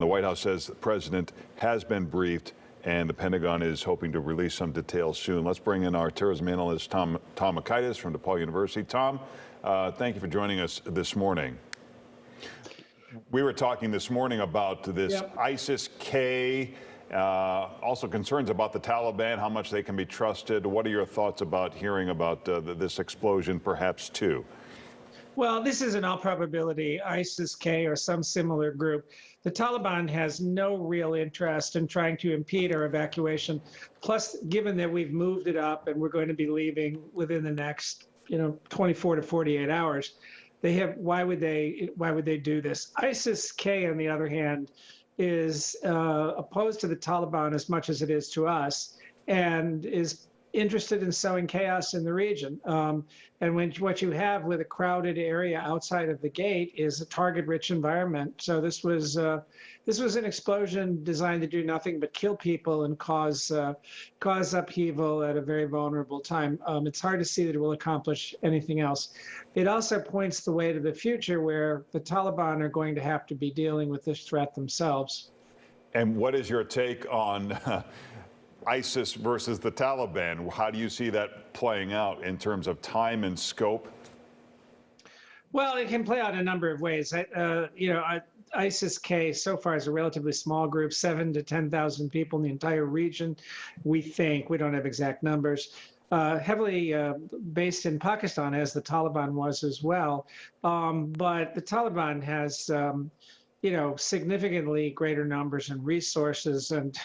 The White House says the president has been briefed and the Pentagon is hoping to release some details soon. Let's bring in our terrorism analyst, Tom Mockaitis from DePaul University. Tom, thank you for joining us this morning. We were talking this morning about this ISIS-K, also concerns about the Taliban, how much they can be trusted. What are your thoughts about hearing about this explosion, perhaps, too? Well, this is in all probability ISIS-K or some similar group. The Taliban has no real interest in trying to impede our evacuation. Plus, given that we've moved it up and we're going to be leaving within the next, 24 to 48 hours, why would they do this? ISIS-K, on the other hand, is opposed to the Taliban as much as it is to us, and is interested in sowing chaos in the region. And what you have with a crowded area outside of the gate is a target-rich environment. So this was an explosion designed to do nothing but kill people and cause upheaval at a very vulnerable time. It's hard to see that it will accomplish anything else. It also points the way to the future, where the Taliban are going to have to be dealing with this threat themselves. And what is your take on ISIS versus the Taliban? How do you see that playing out in terms of time and scope? Well, it can play out a number of ways. ISIS-K so far is a relatively small group, 7,000 to 10,000 people in the entire region. We don't have exact numbers. Heavily based in Pakistan, as the Taliban was as well. But the Taliban has significantly greater numbers and resources, and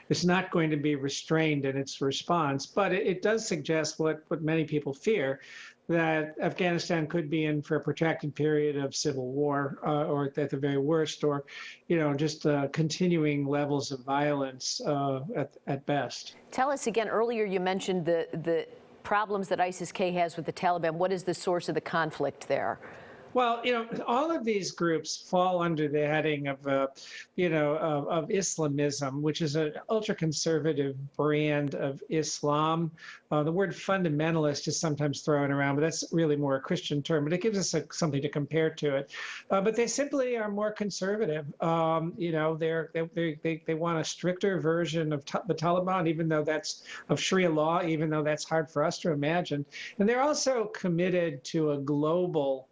it's not going to be restrained in its response. But it does suggest what many people fear, that Afghanistan could be in for a protracted period of civil war, or at the very worst, or just continuing levels of violence at best. Tell us again, earlier you mentioned the problems that ISIS-K has with the Taliban. What is the source of the conflict there? Well, all of these groups fall under the heading of Islamism, which is an ultra-conservative brand of Islam. The word fundamentalist is sometimes thrown around, but that's really more a Christian term, but it gives us something to compare to it. But they simply are more conservative. They want a stricter version of the Taliban, even though that's of Sharia law, even though that's hard for us to imagine. And they're also committed to a global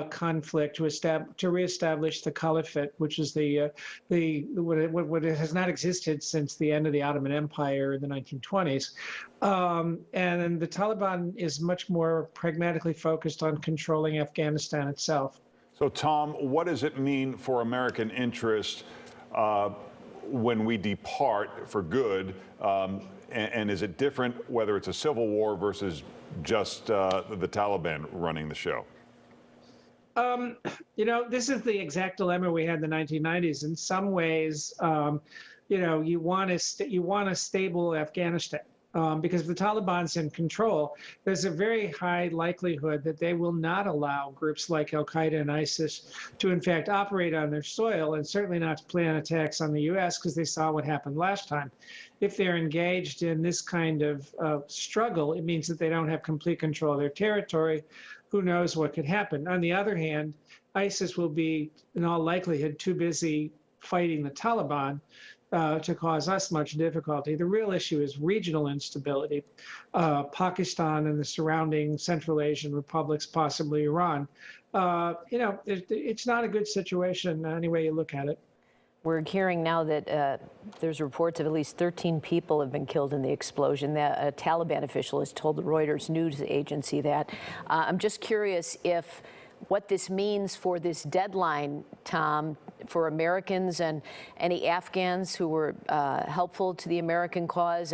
conflict to reestablish the caliphate, which is what has not existed since the end of the Ottoman Empire in the 1920s. And the Taliban is much more pragmatically focused on controlling Afghanistan itself. So, Tom, what does it mean for American interest when we depart for good? And is it different whether it's a civil war versus just the Taliban running the show? This is the exact dilemma we had in the 1990s. In some ways, you want a stable Afghanistan. Because if the Taliban's in control, there's a very high likelihood that they will not allow groups like Al-Qaeda and ISIS to, in fact, operate on their soil, and certainly not to plan attacks on the U.S., because they saw what happened last time. If they're engaged in this kind of struggle, it means that they don't have complete control of their territory. Who knows what could happen? On the other hand, ISIS will be, in all likelihood, too busy fighting the Taliban to cause us much difficulty. The real issue is regional instability. Pakistan and the surrounding Central Asian republics, possibly Iran. It's not a good situation any way you look at it. We're hearing now that there's reports of at least 13 people have been killed in the explosion. That a Taliban official has told the Reuters news agency that. I'm just curious what this means for this deadline, Tom, for Americans and any Afghans who were helpful to the American cause.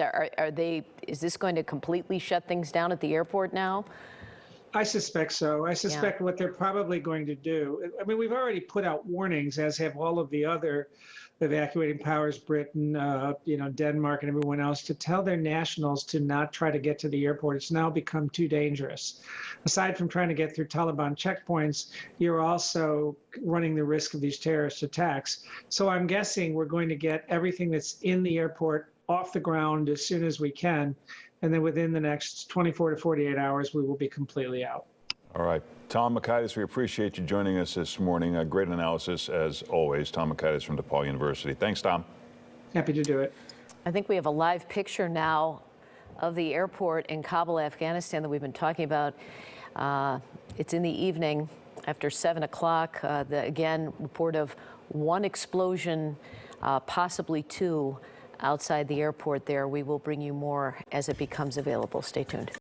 Is this going to completely shut things down at the airport now? I suspect so. I suspect what they're probably going to do. I mean, we've already put out warnings, as have all of the other evacuating powers, Britain, Denmark, and everyone else, to tell their nationals to not try to get to the airport. It's now become too dangerous. Aside from trying to get through Taliban checkpoints, you're also running the risk of these terrorist attacks. So I'm guessing we're going to get everything that's in the airport off the ground as soon as we can. And then within the next 24 to 48 hours, we will be completely out. All right. Tom Makaitis, we appreciate you joining us this morning. A great analysis, as always. Tom Makaitis from DePaul University. Thanks, Tom. Happy to do it. I think we have a live picture now of the airport in Kabul, Afghanistan that we've been talking about. It's in the evening after 7 o'clock. Again, report of one explosion, possibly two, outside the airport there. We will bring you more as it becomes available. Stay tuned.